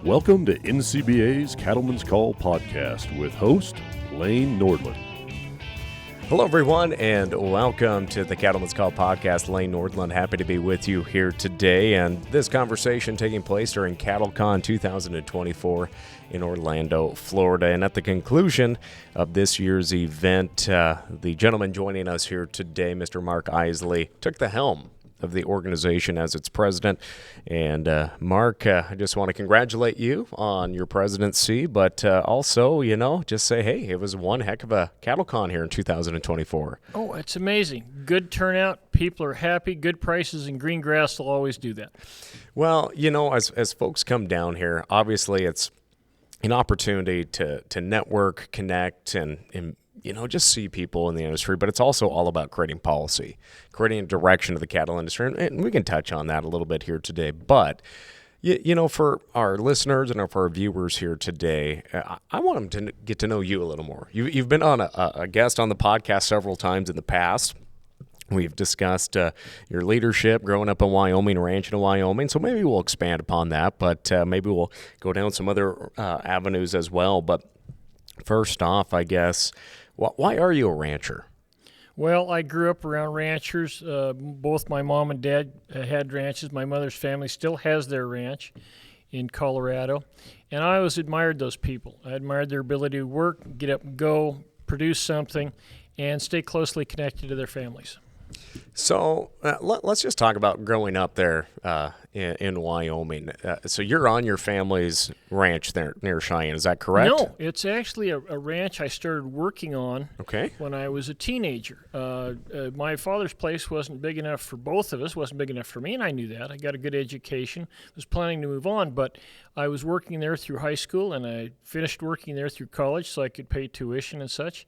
Welcome to NCBA's Cattleman's Call podcast with host Lane Nordland. Hello, everyone, and welcome to the Cattleman's Call podcast. Lane Nordland, happy to be with you here today. And this conversation taking place during CattleCon 2024 in Orlando, Florida. And at the conclusion of this year's event, the gentleman joining us here today, Mr. Mark Eisele, took the helm of the organization as its president. And Mark, I just want to congratulate you on your presidency, but also, just say, hey, it was one heck of a CattleCon here in 2024. Oh, it's amazing. Good turnout. People are happy. Good prices, and green grass will always do that. Well, as folks come down here, obviously it's an opportunity to network, connect, and just see people in the industry, but it's also all about creating policy, creating a direction of the cattle industry, and we can touch on that a little bit here today. But, for our listeners and for our viewers here today, I want them to get to know you a little more. You've been on a guest on the podcast several times in the past. We've discussed your leadership, growing up in Wyoming, ranching in Wyoming, so maybe we'll expand upon that, but maybe we'll go down some other avenues as well. But first off, I guess, why are you a rancher? Well, I grew up around ranchers. Both my mom and dad had ranches. My mother's family still has their ranch in Colorado. And I always admired those people. I admired their ability to work, get up and go, produce something, and stay closely connected to their families. So let's just talk about growing up there in Wyoming. So you're on your family's ranch there near Cheyenne, is that correct? No, it's actually a ranch I started working on when I was a teenager. My father's place wasn't big enough for both of us, wasn't big enough for me, and I knew that. I got a good education, was planning to move on, but I was working there through high school, and I finished working there through college so I could pay tuition and such.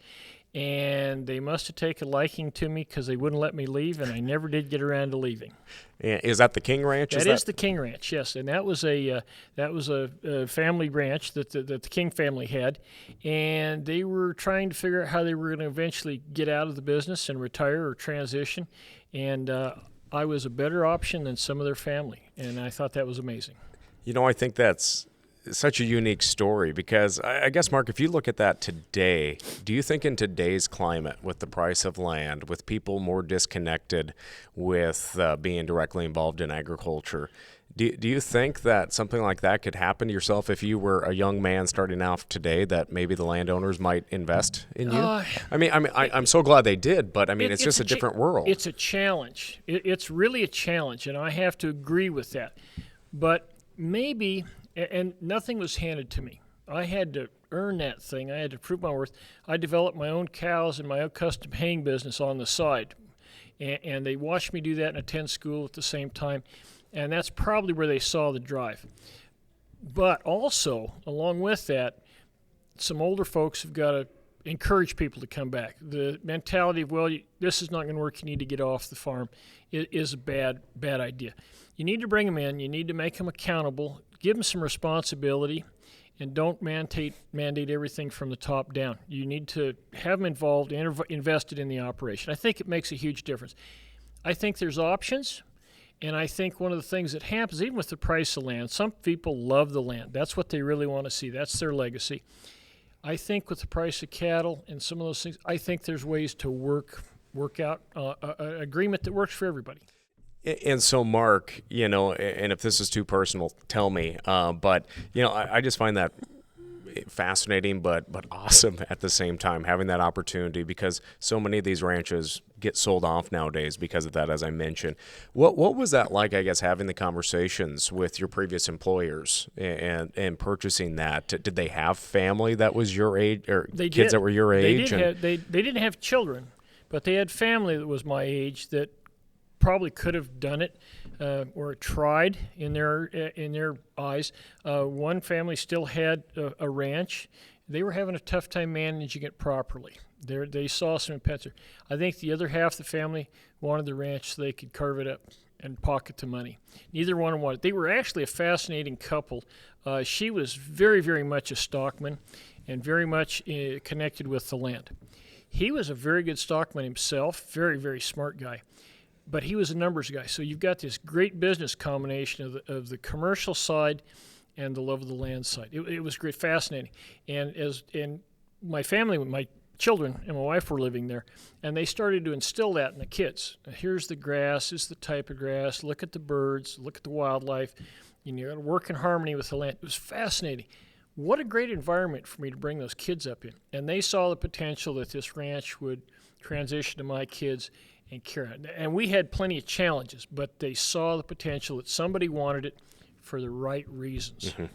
And they must have taken a liking to me because they wouldn't let me leave, and I never did get around to leaving. Is that the King Ranch? That is the King Ranch, yes. And that was a family ranch that the King family had, and they were trying to figure out how they were going to eventually get out of the business and retire or transition. And I was a better option than some of their family, and I thought that was amazing. I think that's such a unique story because I guess, Mark, if you look at that today, do you think in today's climate with the price of land, with people more disconnected with being directly involved in agriculture, do you think that something like that could happen to yourself if you were a young man starting out today, that maybe the landowners might invest in you? I'm so glad they did, but it's just a different world. It's a challenge. It's really a challenge, and I have to agree with that. But maybe... And nothing was handed to me. I had to earn that thing. I had to prove my worth. I developed my own cows and my own custom haying business on the side. And they watched me do that and attend school at the same time. And that's probably where they saw the drive. But also, along with that, some older folks have got to encourage people to come back. The mentality of, this is not going to work, you need to get off the farm, is a bad idea. You need to bring them in. You need to make them accountable. Give them some responsibility, and don't mandate everything from the top down. You need to have them involved and invested in the operation. I think it makes a huge difference. I think there's options, and I think one of the things that happens, even with the price of land, some people love the land. That's what they really want to see. That's their legacy. I think with the price of cattle and some of those things, I think there's ways to work out an agreement that works for everybody. And so, Mark, and if this is too personal, tell me. But I just find that fascinating, but awesome at the same time, having that opportunity, because so many of these ranches get sold off nowadays because of that, as I mentioned. What was that like, I guess, having the conversations with your previous employers and purchasing that? Did they have family that was your age, or kids that were your age? They didn't have children, but they had family that was my age that probably could have done it or tried in their eyes. One family still had a ranch. They were having a tough time managing it properly. They saw some impediments. I think the other half of the family wanted the ranch so they could carve it up and pocket the money. Neither one wanted it. They were actually a fascinating couple. She was very, very much a stockman and very much connected with the land. He was a very good stockman himself, very, very smart guy. But he was a numbers guy. So you've got this great business combination of the commercial side and the love of the land side. It was great, fascinating. And my family, my children and my wife were living there, and they started to instill that in the kids. Here's the grass, this is the type of grass, look at the birds, look at the wildlife, you got to work in harmony with the land. It was fascinating. What a great environment for me to bring those kids up in. And they saw the potential that this ranch would transition to my kids and carry on. And we had plenty of challenges, but they saw the potential that somebody wanted it for the right reasons. Mm-hmm.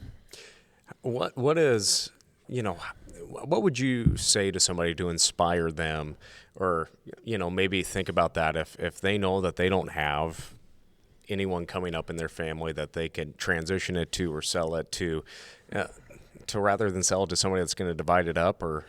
What would you say to somebody to inspire them, or, maybe think about that if they know that they don't have anyone coming up in their family that they can transition it to or sell it to rather than sell it to somebody that's going to divide it up or,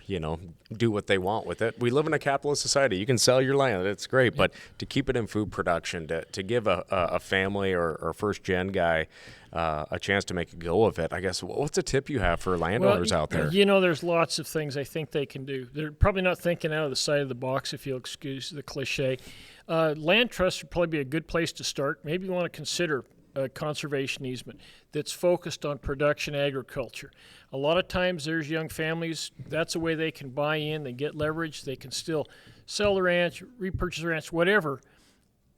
do what they want with it. We live in a capitalist society. You can sell your land. It's great. But to keep it in food production, to give a family or first-gen guy a chance to make a go of it, I guess, what's a tip you have for landowners out there? There's lots of things I think they can do. They're probably not thinking out of the side of the box, if you'll excuse the cliche. Land trusts would probably be a good place to start. Maybe you want to consider a conservation easement that's focused on production agriculture. A lot of times there's young families, that's a way they can buy in, they get leverage, they can still sell the ranch, repurchase the ranch, whatever,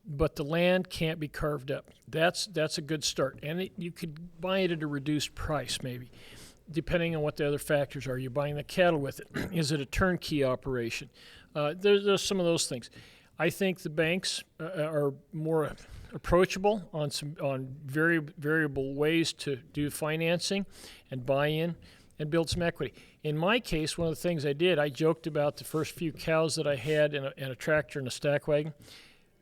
but the land can't be carved up. That's a good start. And you could buy it at a reduced price maybe, depending on what the other factors are. You're buying the cattle with it. Is it a turnkey operation? There's some of those things. I think the banks are more approachable on very variable ways to do financing and buy in and build some equity. In my case, one of the things I did, I joked about the first few cows that I had in a tractor and a stack wagon.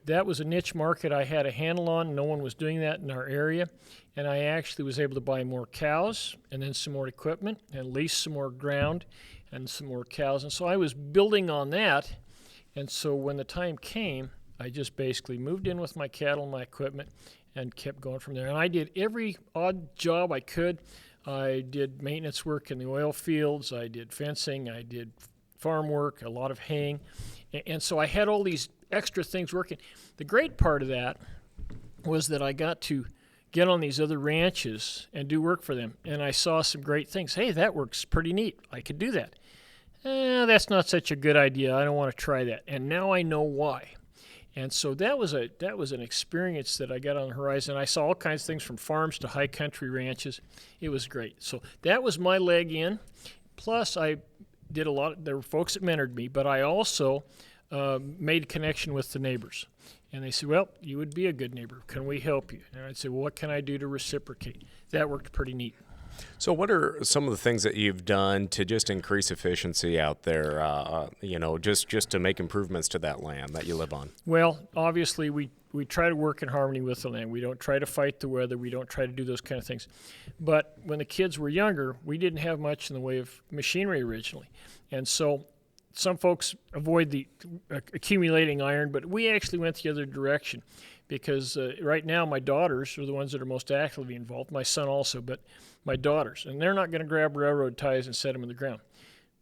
That was a niche market I had a handle on. No one was doing that in our area. And I actually was able to buy more cows and then some more equipment and lease some more ground and some more cows. And so I was building on that. And so when the time came, I just basically moved in with my cattle and my equipment and kept going from there. And I did every odd job I could. I did maintenance work in the oil fields. I did fencing. I did farm work, a lot of haying. And so I had all these extra things working. The great part of that was that I got to get on these other ranches and do work for them. And I saw some great things. Hey, that works pretty neat. I could do that. That's not such a good idea. I don't want to try that. And now I know why. And so that was an experience that I got on the horizon. I saw all kinds of things from farms to high country ranches. It was great. So that was my leg in. Plus, I did a lot. There were folks that mentored me, but I also made a connection with the neighbors. And they said, well, you would be a good neighbor. Can we help you? And I'd say, well, what can I do to reciprocate? That worked pretty neat. So what are some of the things that you've done to just increase efficiency out there, just to make improvements to that land that you live on? Well, obviously, we try to work in harmony with the land. We don't try to fight the weather. We don't try to do those kind of things. But when the kids were younger, we didn't have much in the way of machinery originally. And so some folks avoid the accumulating iron, but we actually went the other direction because right now my daughters are the ones that are most actively involved, my son also, but my daughters, and they're not going to grab railroad ties and set them in the ground.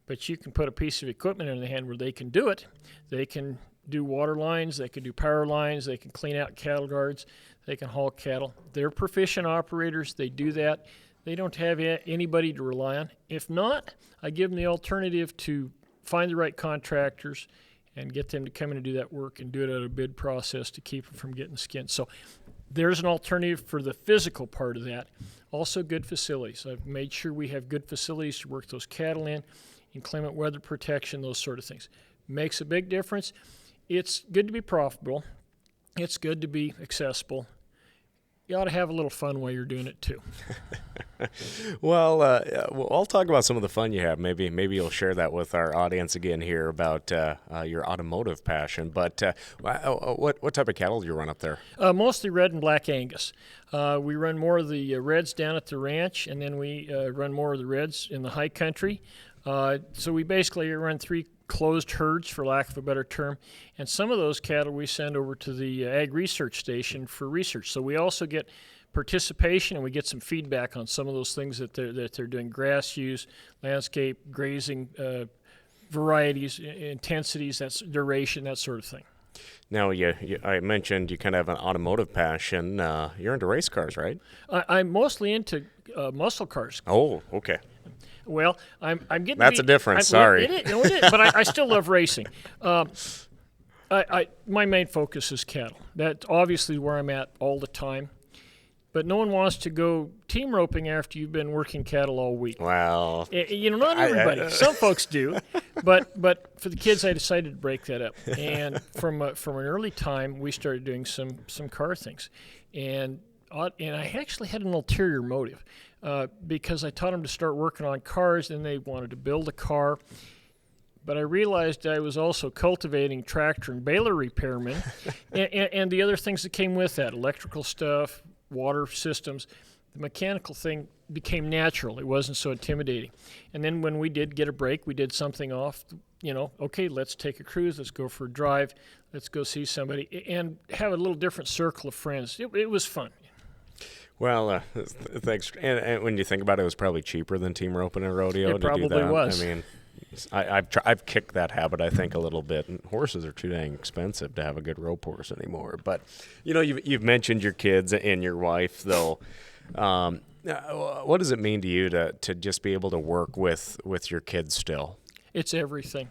But you can put a piece of equipment in their hand where they can do it. They can do water lines, they can do power lines, they can clean out cattle guards, they can haul cattle. They're proficient operators, they do that. They don't have anybody to rely on. If not, I give them the alternative to find the right contractors and get them to come in and do that work and do it at a bid process to keep them from getting skinned. So there's an alternative for the physical part of that. Also good facilities. I've made sure we have good facilities to work those cattle in, inclement weather protection, those sort of things. Makes a big difference. It's good to be profitable. It's good to be accessible. You ought to have a little fun while you're doing it too. Well, I'll talk about some of the fun you have. Maybe you'll share that with our audience again here about your automotive passion. But what type of cattle do you run up there? Mostly red and black Angus. We run more of the reds down at the ranch, and then we run more of the reds in the high country. So we basically run 3 closed herds, for lack of a better term, and some of those cattle we send over to the Ag Research Station for research. So we also get participation and we get some feedback on some of those things that they're doing: grass use, landscape, grazing, varieties, intensities, that's duration, that sort of thing. Now, I mentioned you kind of have an automotive passion. You're into race cars, right? I'm mostly into muscle cars. Oh, okay. Well, I'm getting. That's a difference. Sorry. It is, but I still love racing. My main focus is cattle. That's obviously where I'm at all the time. But no one wants to go team roping after you've been working cattle all week. Well, not everybody. Some folks do, but for the kids, I decided to break that up. And from an early time, we started doing some car things, and I actually had an ulterior motive because I taught them to start working on cars, and they wanted to build a car. But I realized I was also cultivating tractor and baler repairmen, and the other things that came with that, electrical stuff, water systems. The mechanical thing became natural. It wasn't so intimidating. And then when we did get a break, we did something off, okay, let's take a cruise, let's go for a drive, let's go see somebody, and have a little different circle of friends. It was fun. Well, thanks. And when you think about it, it was probably cheaper than team roping a rodeo It to do that. probably was. I mean, I've kicked that habit, I think, a little bit. And horses are too dang expensive to have a good rope horse anymore. But you've mentioned your kids and your wife, though. What does it mean to you to just be able to work with your kids still? It's everything.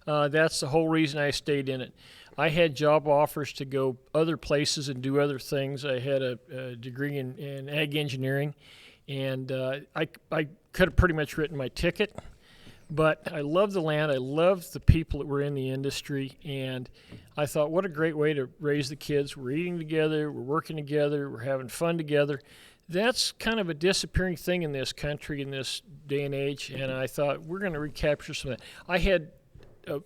That's the whole reason I stayed in it. I had job offers to go other places and do other things. I had a degree in ag engineering, and I could have pretty much written my ticket. But I love the land. I love the people that were in the industry. And I thought, what a great way to raise the kids. We're eating together. We're working together. We're having fun together. That's kind of a disappearing thing in this country in this day and age. And I thought, we're going to recapture some of that. I had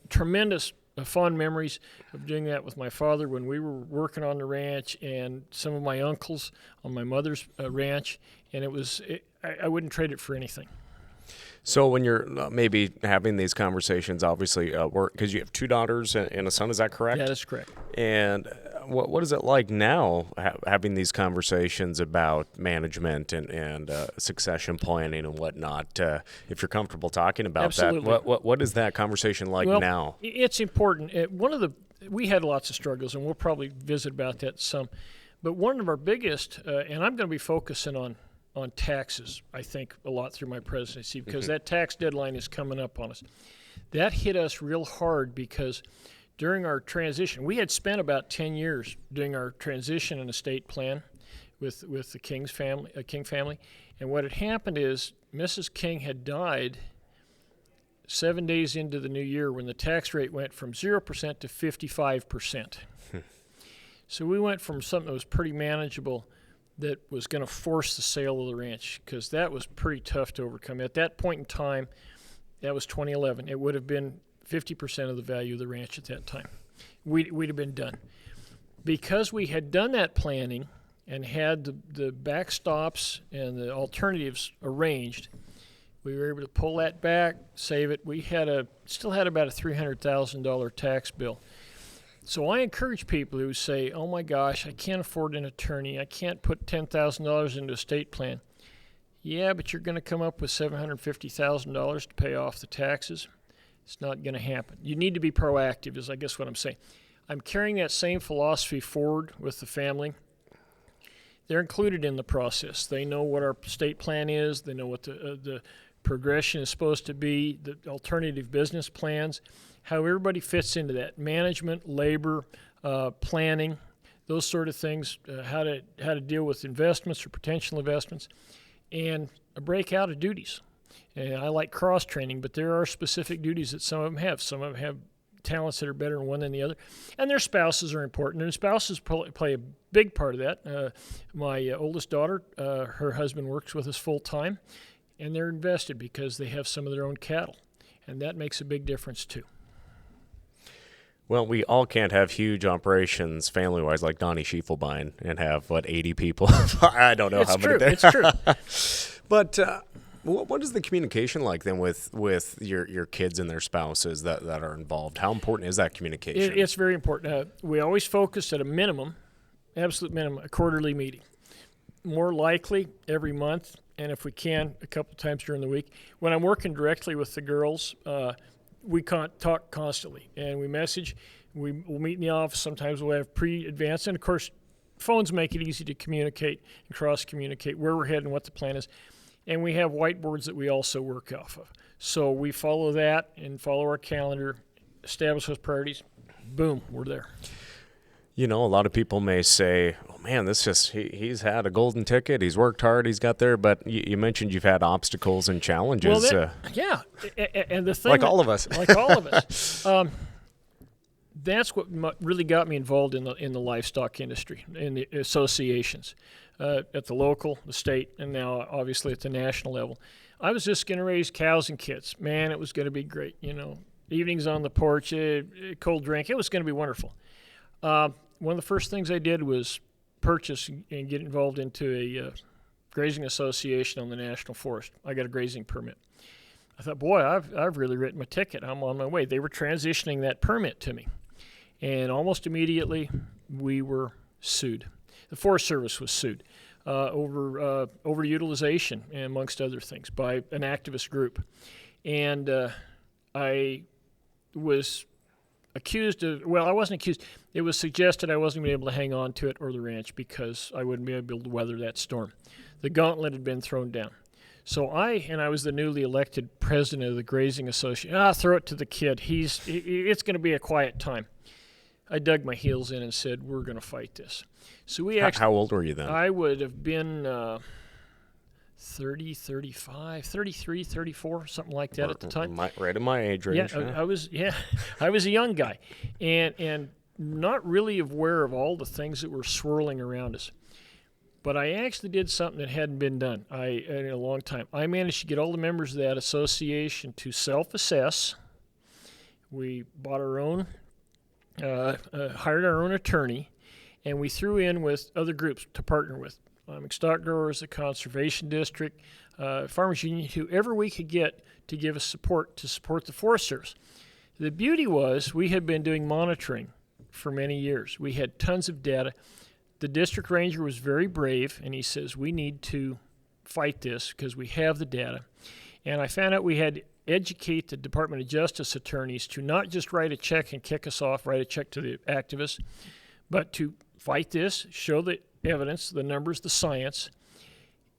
tremendous fond memories of doing that with my father when we were working on the ranch, and some of my uncles on my mother's ranch. And I wouldn't trade it for anything. So when you're maybe having these conversations, obviously, because you have 2 daughters and a son, is that correct? Yeah, that's correct. And what is it like now having these conversations about management and succession planning and whatnot? If you're comfortable talking about Absolutely. that, what is that conversation like now? It's important. We had lots of struggles, and we'll probably visit about that some. But one of our biggest, and I'm going to be focusing on taxes, I think, a lot through my presidency, because that tax deadline is coming up on us. That hit us real hard because during our transition, we had spent about 10 years doing our transition and estate plan with the King family. And what had happened is Mrs. King had died 7 days into the new year when the tax rate went from 0% to 55%. So we went from something that was pretty manageable that was going to force the sale of the ranch, because that was pretty tough to overcome. At that point in time, that was 2011, it would have been 50% of the value of the ranch at that time. We'd have been done. Because we had done that planning and had the backstops and the alternatives arranged, we were able to pull that back, save it. We still had about a $300,000 tax bill. So I encourage people who say, oh my gosh, I can't afford an attorney. I can't put $10,000 into a estate plan. Yeah, but you're going to come up with $750,000 to pay off the taxes. It's not going to happen. You need to be proactive is I guess what I'm saying. I'm carrying that same philosophy forward with the family. They're included in the process. They know what our estate plan is. They know what the progression is supposed to be, the alternative business plans, how everybody fits into that, management, labor, planning, those sort of things, how to deal with investments or potential investments, and a breakout of duties. And I like cross-training, but there are specific duties that some of them have. Some of them have talents that are better in one than the other. And their spouses are important, and spouses play a big part of that. My oldest daughter, her husband works with us full-time, and they're invested because they have some of their own cattle, and that makes a big difference too. Well, we all can't have huge operations family-wise like Donnie Schiefelbein and have, 80 people? I don't know how many there. It's true. But what is the communication like then with your kids and their spouses that are involved? How important is that communication? It's very important. We always focus at a minimum, absolute minimum, a quarterly meeting. More likely every month, and if we can, a couple times during the week. When I'm working directly with the girls, we can't talk constantly, and we message. We'll meet in the office. Sometimes we'll have pre-advance, and of course, phones make it easy to communicate and cross-communicate where we're heading, what the plan is. And we have whiteboards that we also work off of. So we follow that and follow our calendar, establish those priorities. Boom, we're there. You know, a lot of people may say, oh, man, he's had a golden ticket. He's worked hard. He's got there. But you mentioned you've had obstacles and challenges. Well, yeah. And the thing like all of us. Like all of us. That's what really got me involved in the livestock industry, in the associations, at the local, the state, and now obviously at the national level. I was just going to raise cows and kids. Man, it was going to be great. You know, evenings on the porch, cold drink. It was going to be wonderful. One of the first things I did was purchase and get involved into a grazing association on the national forest. I got a grazing permit. I thought, boy, I've really written my ticket. I'm on my way. They were transitioning that permit to me. And almost immediately, we were sued. The Forest Service was sued over utilization, amongst other things, by an activist group. And I was accused of, well, I wasn't accused. It was suggested I wasn't going to be able to hang on to it or the ranch because I wouldn't be able to weather that storm. The gauntlet had been thrown down. So I was the newly elected president of the Grazing Association. Throw it to the kid. It's going to be a quiet time. I dug my heels in and said, we're going to fight this. So we actually. How old were you then? I would have been 30, 35, 33, 34, something like that at the time. Right in my age range. Yeah, I was a young guy, and not really aware of all the things that were swirling around us. But I actually did something that hadn't been done in a long time. I managed to get all the members of that association to self-assess. We bought our own, hired our own attorney, and we threw in with other groups to partner with. Stock growers, the Conservation District, Farmers Union, whoever we could get to give us support to support the Forest Service. The beauty was we had been doing monitoring for many years. We had tons of data. The district ranger was very brave, and he says, we need to fight this because we have the data. And I found out we had to educate the Department of Justice attorneys to not just write a check and kick us off, write a check to the activists, but to fight this, show the evidence, the numbers, the science,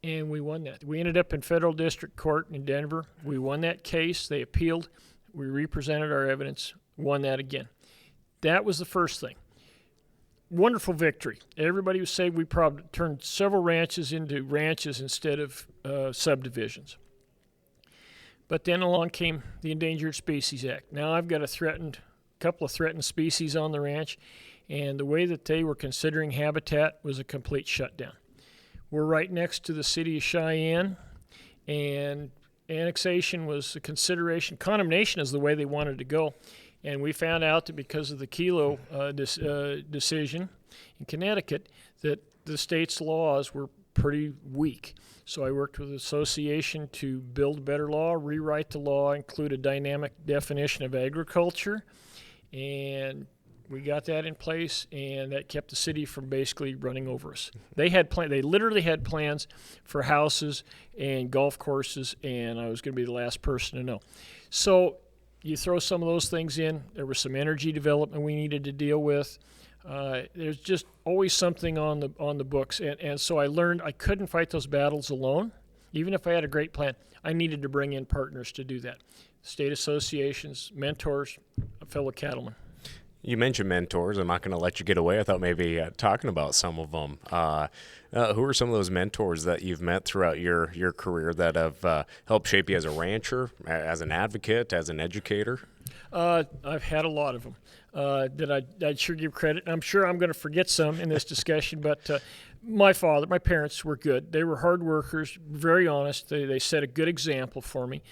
and we won that. We ended up in federal district court in Denver. We won that case. They appealed. We represented our evidence, won that again. That was the first thing. Wonderful victory. Everybody was saying we probably turned several ranches into ranches instead of subdivisions. But then along came the Endangered Species Act. Now I've got a couple of threatened species on the ranch, and the way that they were considering habitat was a complete shutdown. We're right next to the city of Cheyenne, and annexation was a consideration. Condemnation is the way they wanted to go. And we found out that because of the Kelo decision in Connecticut, that the state's laws were pretty weak. So I worked with the association to build a better law, rewrite the law, include a dynamic definition of agriculture, and we got that in place, and that kept the city from basically running over us. They literally had plans for houses and golf courses, and I was going to be the last person to know. So you throw some of those things in. There was some energy development we needed to deal with. There's just always something on the books, and so I learned I couldn't fight those battles alone. Even if I had a great plan, I needed to bring in partners to do that. State associations, mentors, fellow cattlemen. You mentioned mentors. I'm not going to let you get away. I thought maybe talking about some of them. Who are some of those mentors that you've met throughout your career that have helped shape you as a rancher, as an advocate, as an educator? I've had a lot of them that I'd sure give credit. I'm sure I'm going to forget some in this discussion, but my parents were good. They were hard workers, very honest. They set a good example for me.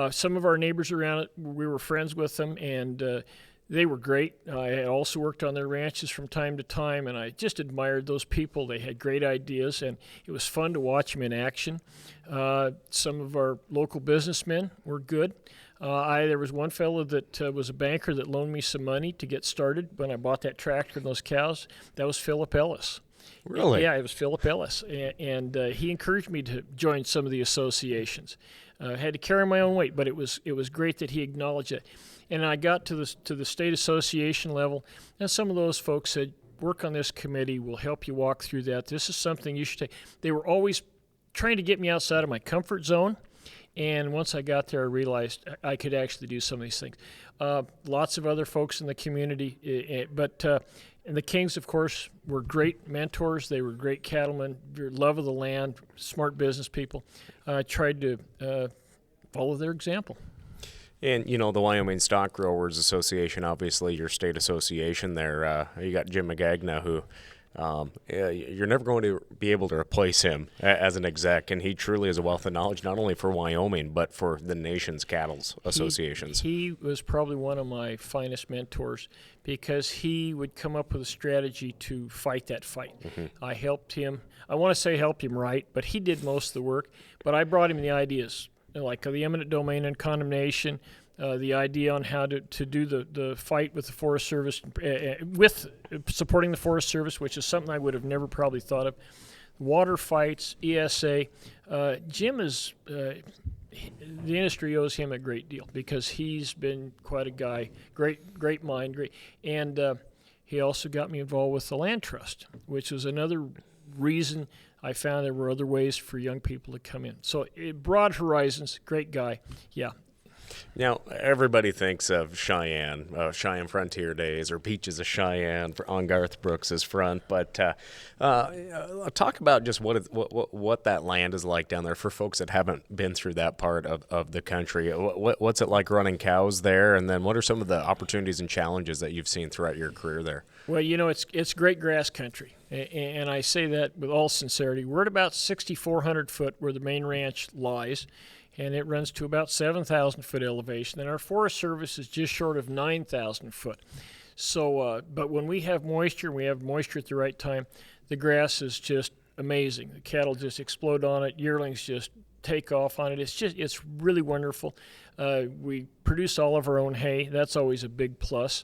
Some of our neighbors around it, we were friends with them, and they were great. I had also worked on their ranches from time to time, and I just admired those people. They had great ideas, and it was fun to watch them in action. Some of our local businessmen were good. There was one fellow that was a banker that loaned me some money to get started when I bought that tractor and those cows. That was Philip Ellis. Really? Yeah, it was Philip Ellis, and he encouraged me to join some of the associations. I had to carry my own weight, but it was great that he acknowledged it. And I got to the state association level, and some of those folks said, work on this committee. We'll help you walk through that. This is something you should take. They were always trying to get me outside of my comfort zone. And once I got there, I realized I could actually do some of these things. Lots of other folks in the community, and the Kings, of course, were great mentors. They were great cattlemen, love of the land, smart business people. I tried to follow their example. And, the Wyoming Stock Growers Association, obviously your state association there, you got Jim McGagna, who you're never going to be able to replace him as an exec, and he truly is a wealth of knowledge, not only for Wyoming, but for the nation's cattle associations. He was probably one of my finest mentors because he would come up with a strategy to fight that fight. Mm-hmm. I helped him. I want to say helped him right, but he did most of the work. But I brought him the ideas, like the eminent domain and condemnation, the idea on how to do the fight with the Forest Service, with supporting the Forest Service, which is something I would have never probably thought of. Water fights, ESA. Jim is, the industry owes him a great deal because he's been quite a guy, great mind, and he also got me involved with the Land Trust, which was another reason I found there were other ways for young people to come in. So broad horizons, great guy, yeah. Now, everybody thinks of Cheyenne Frontier Days, or Beaches of Cheyenne on Garth Brooks's front. But talk about just what that land is like down there for folks that haven't been through that part of the country. What's it like running cows there? And then what are some of the opportunities and challenges that you've seen throughout your career there? Well, it's great grass country, and I say that with all sincerity. We're at about 6,400 foot where the main ranch lies, and it runs to about 7,000 foot elevation, and our Forest Service is just short of 9,000 foot. So, but when we have moisture at the right time, the grass is just amazing. The cattle just explode on it. Yearlings just take off on it. It's really wonderful. We produce all of our own hay. That's always a big plus.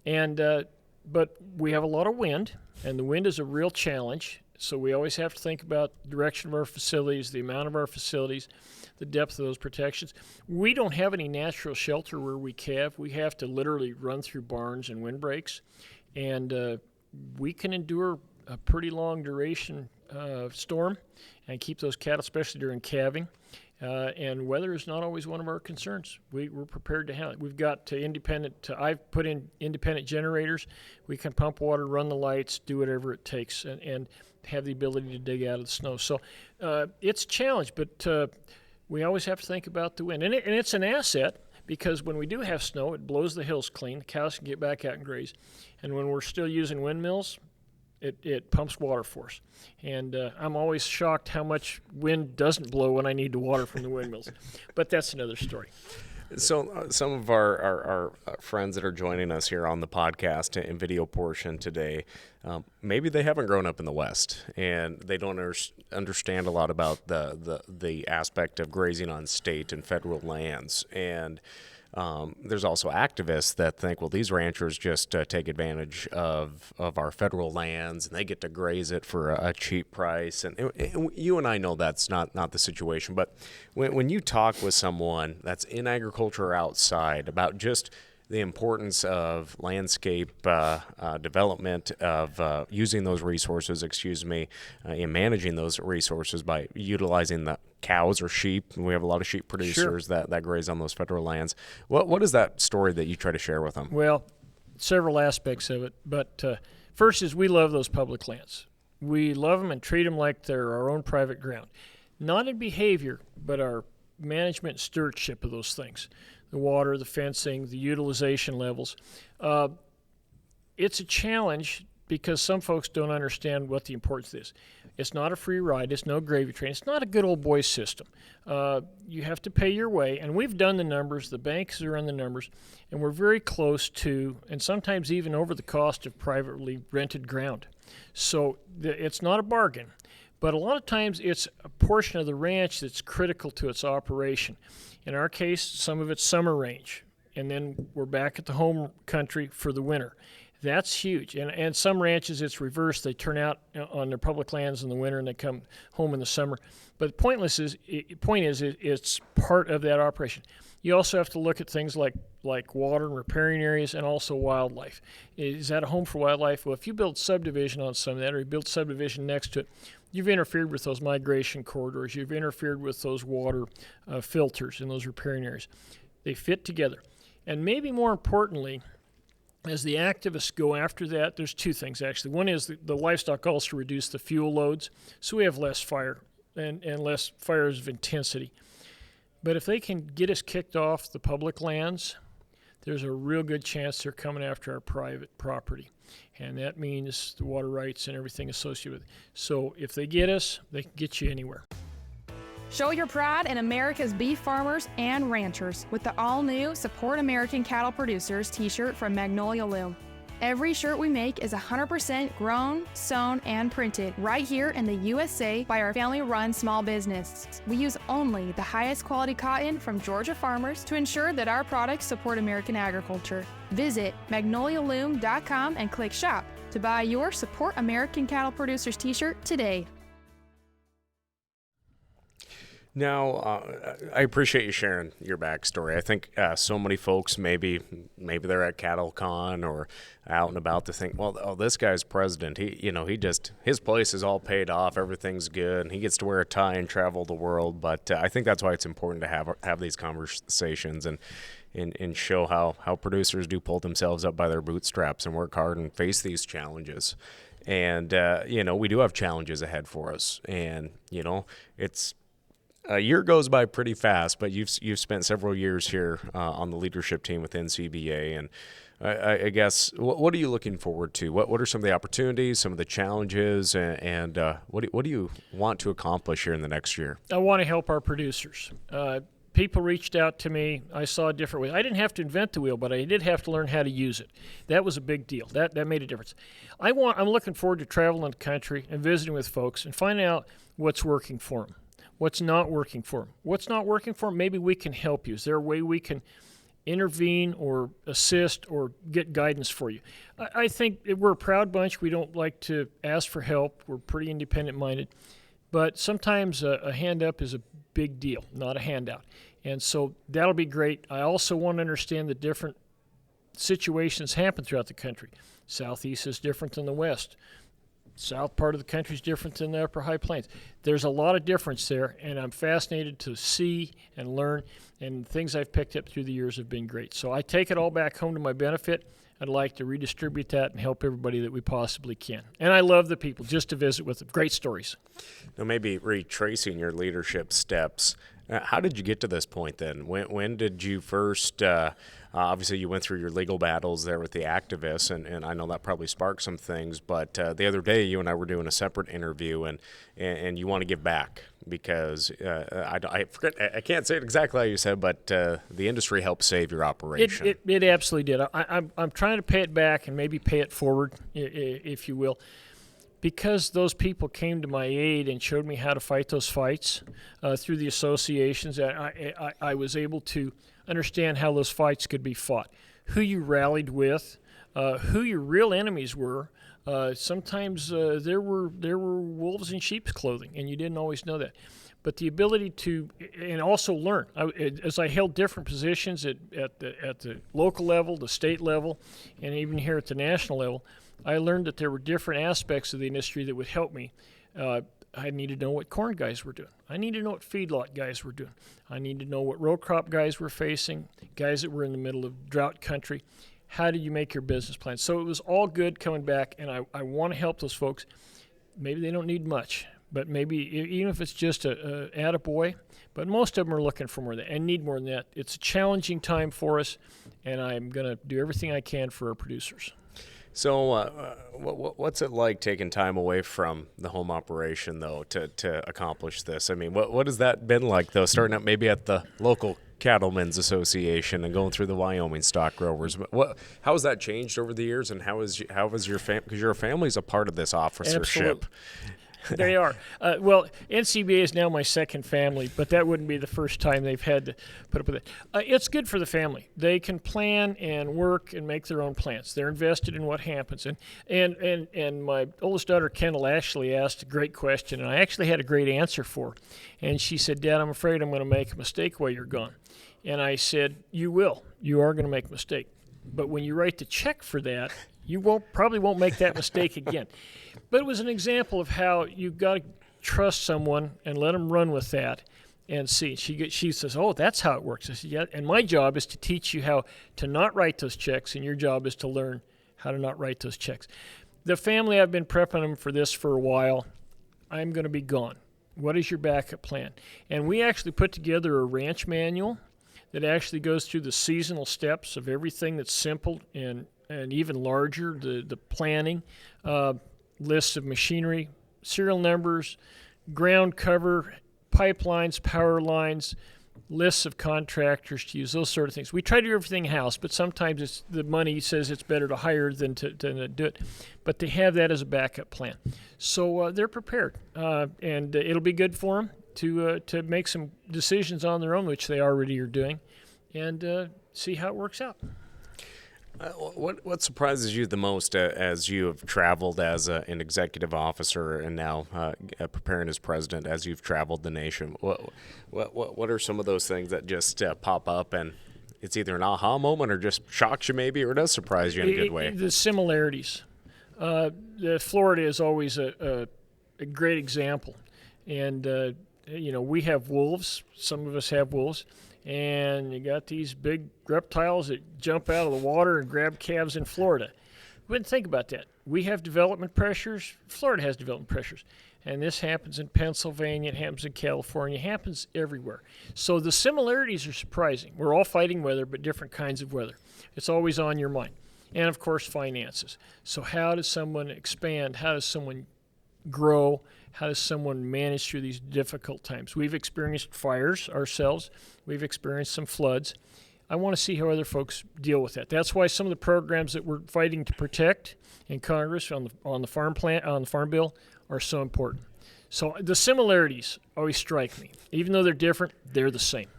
And but we have a lot of wind, and the wind is a real challenge. So we always have to think about the direction of our facilities, the amount of our facilities, the depth of those protections. We don't have any natural shelter where we calve. We have to literally run through barns and windbreaks, and we can endure a pretty long duration storm and keep those cattle, especially during calving. And weather is not always one of our concerns. We're prepared to handle it. We've got I've put in independent generators. We can pump water, run the lights, do whatever it takes, and have the ability to dig out of the snow. So it's a challenge, but we always have to think about the wind. And it's an asset because when we do have snow, it blows the hills clean. The cows can get back out and graze. And when we're still using windmills, it pumps water for us. And I'm always shocked how much wind doesn't blow when I need to water from the windmills. But that's another story. So some of our friends that are joining us here on the podcast and video portion today, maybe they haven't grown up in the West and they don't understand a lot about the aspect of grazing on state and federal lands. And there's also activists that think, well, these ranchers just take advantage of our federal lands and they get to graze it for a cheap price. And you and I know that's not the situation. But when you talk with someone that's in agriculture or outside about just the importance of landscape development, of using those resources, and managing those resources by utilizing the cows or sheep. We have a lot of sheep producers that graze on those federal lands. What is that story that you try to share with them? Well, several aspects of it. But first is we love those public lands. We love them and treat them like they're our own private ground. Not in behavior, but our management and stewardship of those things. The water, the fencing, the utilization levels. It's a challenge because some folks don't understand what the importance is. It's not a free ride. It's no gravy train. It's not a good old boy system. You have to pay your way, and we've done the numbers. The banks are on the numbers, and we're very close to, and sometimes even over the cost of privately rented ground. So it's not a bargain, but a lot of times it's a portion of the ranch that's critical to its operation. In our case, some of it's summer range, and then we're back at the home country for the winter. That's huge. And some ranches, it's reversed. They turn out on their public lands in the winter and they come home in the summer. But the point is it's part of that operation. You also have to look at things like water and riparian areas and also wildlife. Is that a home for wildlife? Well, if you build subdivision on some of that or you build subdivision next to it, you've interfered with those migration corridors. You've interfered with those water filters in those riparian areas. They fit together. And maybe more importantly, as the activists go after that, there's two things actually. One is the livestock also reduce the fuel loads, so we have less fire and less fires of intensity. But if they can get us kicked off the public lands, there's a real good chance they're coming after our private property. And that means the water rights and everything associated with it. So if they get us, they can get you anywhere. Show your pride in America's beef farmers and ranchers with the all-new Support American Cattle Producers t-shirt from Magnolia Loom. Every shirt we make is 100% grown, sewn, and printed right here in the USA by our family-run small business. We use only the highest quality cotton from Georgia farmers to ensure that our products support American agriculture. Visit magnolialoom.com and click shop to buy your Support American Cattle Producers t-shirt today. Now, I appreciate you sharing your backstory. I think so many folks, maybe they're at CattleCon or out and about to think, well, oh, this guy's president. His place is all paid off. Everything's good, and he gets to wear a tie and travel the world. But I think that's why it's important to have these conversations and show how producers do pull themselves up by their bootstraps and work hard and face these challenges. And we do have challenges ahead for us, and it's. A year goes by pretty fast, but you've spent several years here on the leadership team with NCBA, and I guess what are you looking forward to? What are some of the opportunities, some of the challenges, and what do you want to accomplish here in the next year? I want to help our producers. People reached out to me. I saw different ways. I didn't have to invent the wheel, but I did have to learn how to use it. That was a big deal. That made a difference. I'm looking forward to traveling the country and visiting with folks and finding out what's working for them. What's not working for them? What's not working for them? Maybe we can help you. Is there a way we can intervene or assist or get guidance for you? I think we're a proud bunch. We don't like to ask for help. We're pretty independent-minded. But sometimes a hand up is a big deal, not a handout. And so that'll be great. I also want to understand the different situations happen throughout the country. Southeast is different than the West. South part of the country is different than the upper high plains. There's a lot of difference there, and I'm fascinated to see and learn, and things I've picked up through the years have been great. So I take it all back home to my benefit. I'd like to redistribute that and help everybody that we possibly can. And I love the people, just to visit with them. Great stories. Now, maybe retracing your leadership steps, how did you get to this point then? When did you first obviously you went through your legal battles there with the activists, and I know that probably sparked some things, but the other day you and I were doing a separate interview, and you want to give back because I forget, I can't say it exactly how you said, but the industry helped save your operation. It absolutely did. I'm trying to pay it back and maybe pay it forward, if you will. Because those people came to my aid and showed me how to fight those fights through the associations, I was able to understand how those fights could be fought, who you rallied with, who your real enemies were. Sometimes there were wolves in sheep's clothing, and you didn't always know that. But the ability to, and also learn, as I held different positions at the local level, the state level, and even here at the national level, I learned that there were different aspects of the industry that would help me. I needed to know what corn guys were doing. I needed to know what feedlot guys were doing. I needed to know what row crop guys were facing, guys that were in the middle of drought country. How do you make your business plan? So it was all good coming back, and I want to help those folks. Maybe they don't need much, but maybe even if it's just a attaboy, but most of them are looking for more than that and need more than that. It's a challenging time for us, and I'm going to do everything I can for our producers. So what's it like taking time away from the home operation, though, to accomplish this? I mean, what has that been like, though, starting out maybe at the local Cattlemen's Association and going through the Wyoming stock growers? How has that changed over the years, and how has your family, because your family's a part of this officership? Absolutely. They are. Well, NCBA is now my second family, but that wouldn't be the first time they've had to put up with it. It's good for the family. They can plan and work and make their own plans. They're invested in what happens. And my oldest daughter, Kendall Ashley, asked a great question, and I actually had a great answer for her. And she said, Dad, I'm afraid I'm going to make a mistake while you're gone. And I said, you will. You are going to make a mistake. But when you write the check for that, you probably won't make that mistake again. But it was an example of how you've got to trust someone and let them run with that and see. She says, oh, that's how it works. I said, yeah, and my job is to teach you how to not write those checks, and your job is to learn how to not write those checks. The family, I've been prepping them for this for a while. I'm going to be gone. What is your backup plan? And we actually put together a ranch manual that actually goes through the seasonal steps of everything that's simple and even larger, the planning, lists of machinery, serial numbers, ground cover, pipelines, power lines, lists of contractors to use, those sort of things. We try to do everything in-house, but sometimes the money says it's better to hire than to do it. But they have that as a backup plan. So they're prepared, and it'll be good for them to make some decisions on their own, which they already are doing, and see how it works out. What surprises you the most as you have traveled as an executive officer and now preparing as president, as you've traveled the nation? What are some of those things that just pop up and it's either an aha moment or just shocks you maybe, or does surprise you in a good way? The similarities. Florida is always a great example. And, we have wolves. Some of us have wolves. And you got these big reptiles that jump out of the water and grab calves in Florida. We didn't think about that. We have development pressures. Florida has development pressures. And this happens in Pennsylvania. It happens in California. It happens everywhere. So the similarities are surprising. We're all fighting weather, but different kinds of weather. It's always on your mind. And, of course, finances. So how does someone expand? How does someone grow? How does someone manage through these difficult times? We've experienced fires ourselves. We've experienced some floods. I want to see how other folks deal with that. That's why some of the programs that we're fighting to protect in Congress on the farm bill are so important. So the similarities always strike me. Even though they're different, they're the same.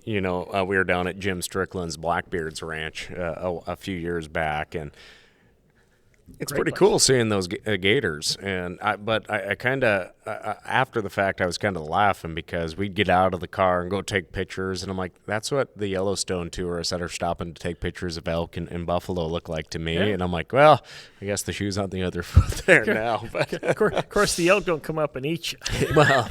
We were down at Jim Strickland's Blackbeard's Ranch a few years back, and it's pretty cool seeing those gators. And I kind of after the fact I was kind of laughing because we'd get out of the car and go take pictures, and I'm like, that's what the Yellowstone tourists that are stopping to take pictures of elk and buffalo look like to me. Yeah. And I'm like, well, I guess the shoe's on the other foot there now. But of course, the elk don't come up and eat you. Well,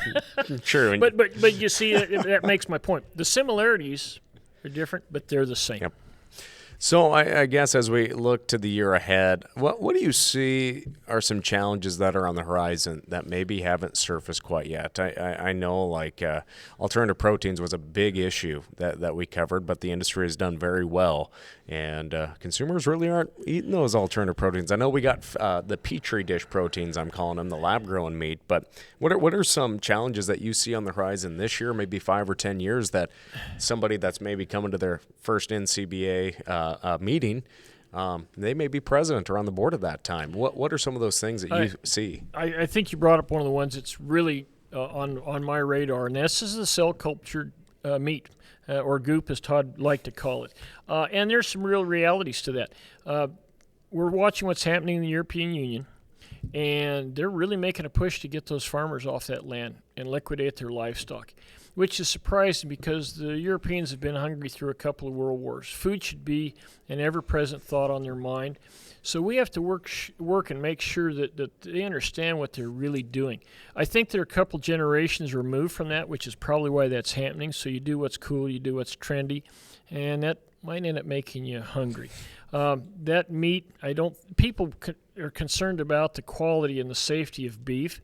true. But you see, that makes my point. The similarities are different, but they're the same. Yep. So I guess as we look to the year ahead, what do you see are some challenges that are on the horizon that maybe haven't surfaced quite yet? I know alternative proteins was a big issue that we covered, but the industry has done very well, and consumers really aren't eating those alternative proteins. I know we got the Petri dish proteins, I'm calling them, the lab-grown meat, but what are some challenges that you see on the horizon this year, maybe 5 or 10 years, that somebody that's maybe coming to their first NCBA meeting, they may be president or on the board at that time. What are some of those things that you see? I think you brought up one of the ones that's really on my radar, and this is the cell-cultured meat, or goop, as Todd liked to call it. And there's some real realities to that. We're watching what's happening in the European Union, and they're really making a push to get those farmers off that land and liquidate their livestock, which is surprising because the Europeans have been hungry through a couple of world wars. Food should be an ever-present thought on their mind. So we have to work and make sure that they understand what they're really doing. I think they're a couple generations removed from that, which is probably why that's happening. So you do what's cool, you do what's trendy, and that might end up making you hungry. That meat, people are concerned about the quality and the safety of beef,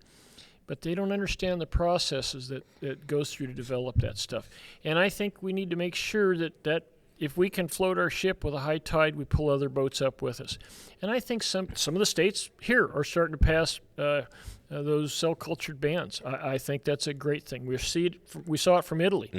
but they don't understand the processes that goes through to develop that stuff. And I think we need to make sure that if we can float our ship with a high tide, we pull other boats up with us. And I think some of the states here are starting to pass those cell-cultured bans. I think that's a great thing. We saw it from Italy,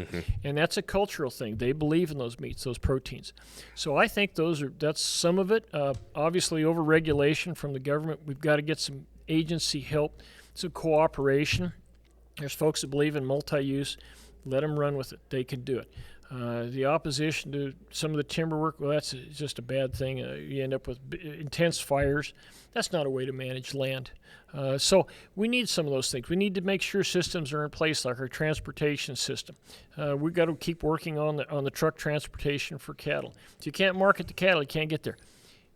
and that's a cultural thing. They believe in those meats, those proteins. So I think that's some of it. Obviously, over-regulation from the government. We've got to get some agency help It's a cooperation. There's folks that believe in multi-use. Let them run with it. They can do it. The opposition to some of the timber work, well, that's just a bad thing. You end up with intense fires. That's not a way to manage land. So we need some of those things. We need to make sure systems are in place, like our transportation system. We've got to keep working on the truck transportation for cattle. If you can't market the cattle, you can't get there.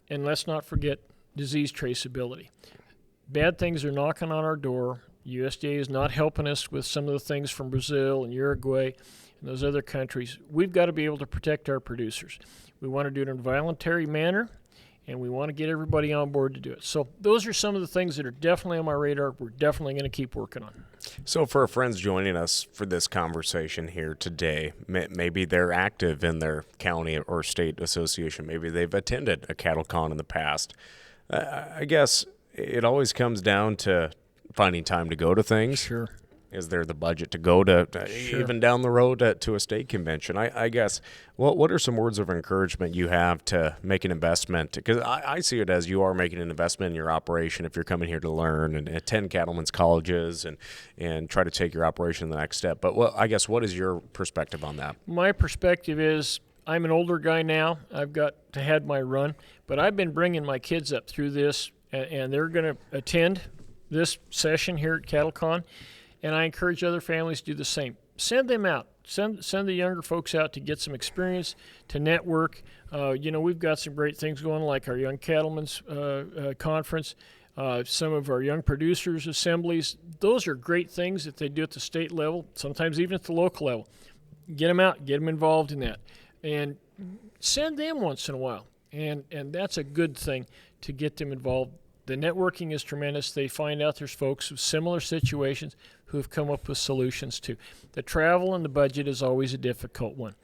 And let's not forget disease traceability. Bad things are knocking on our door. USDA is not helping us with some of the things from Brazil and Uruguay and those other countries. We've got to be able to protect our producers. We want to do it in a voluntary manner, and we want to get everybody on board to do it. So those are some of the things that are definitely on my radar. We're definitely going to keep working on. So for our friends joining us for this conversation here today, maybe they're active in their county or state association. Maybe they've attended a cattle con in the past. I guess it always comes down to finding time to go to things. Sure. Is there the budget to go to Sure. even down the road to a state convention? I guess, what are some words of encouragement you have to make an investment? Because I see it as you are making an investment in your operation if you're coming here to learn and attend cattlemen's colleges and try to take your operation to the next step. But I guess, what is your perspective on that? My perspective is I'm an older guy now. I've got to had my run, but I've been bringing my kids up through this, and they're going to attend this session here at CattleCon, and I encourage other families to do the same. Send them out. Send the younger folks out to get some experience, to network. We've got some great things going, like our Young Cattlemen's Conference, some of our Young Producers Assemblies. Those are great things that they do at the state level, sometimes even at the local level. Get them out, get them involved in that, and send them once in a while. And that's a good thing to get them involved. The networking is tremendous. They find out there's folks with similar situations who have come up with solutions too. The travel and the budget is always a difficult one.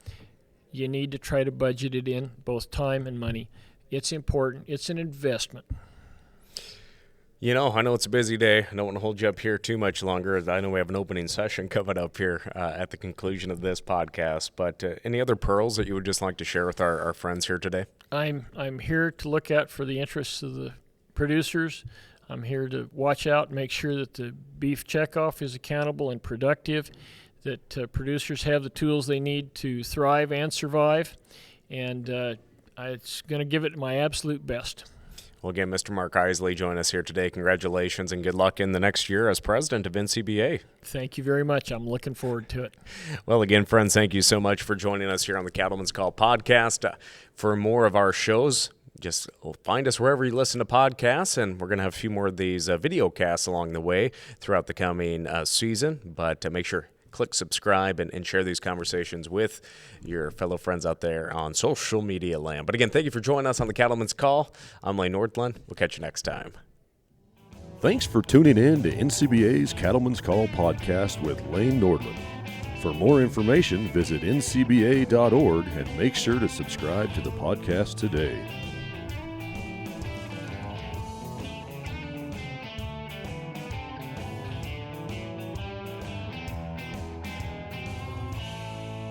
You need to try to budget it in, both time and money. It's important. It's an investment. I know it's a busy day. I don't want to hold you up here too much longer. I know we have an opening session coming up here at the conclusion of this podcast. But any other pearls that you would just like to share with our friends here today? I'm here to look out for the interests of the producers. I'm here to watch out and make sure that the beef checkoff is accountable and productive, that producers have the tools they need to thrive and survive, and it's going to give it my absolute best. Well, again, Mr. Mark Eisele joined us here today. Congratulations and good luck in the next year as president of NCBA. Thank you very much. I'm looking forward to it. Well, again, friends, thank you so much for joining us here on the Cattlemen's Call podcast. For more of our shows, just find us wherever you listen to podcasts, and we're going to have a few more of these video casts along the way throughout the coming season. But make sure click subscribe and share these conversations with your fellow friends out there on social media land. But again, thank you for joining us on the Cattlemen's Call. I'm Lane Nordlund. We'll catch you next time. Thanks for tuning in to NCBA's Cattlemen's Call podcast with Lane Nordlund. For more information, visit ncba.org and make sure to subscribe to the podcast today.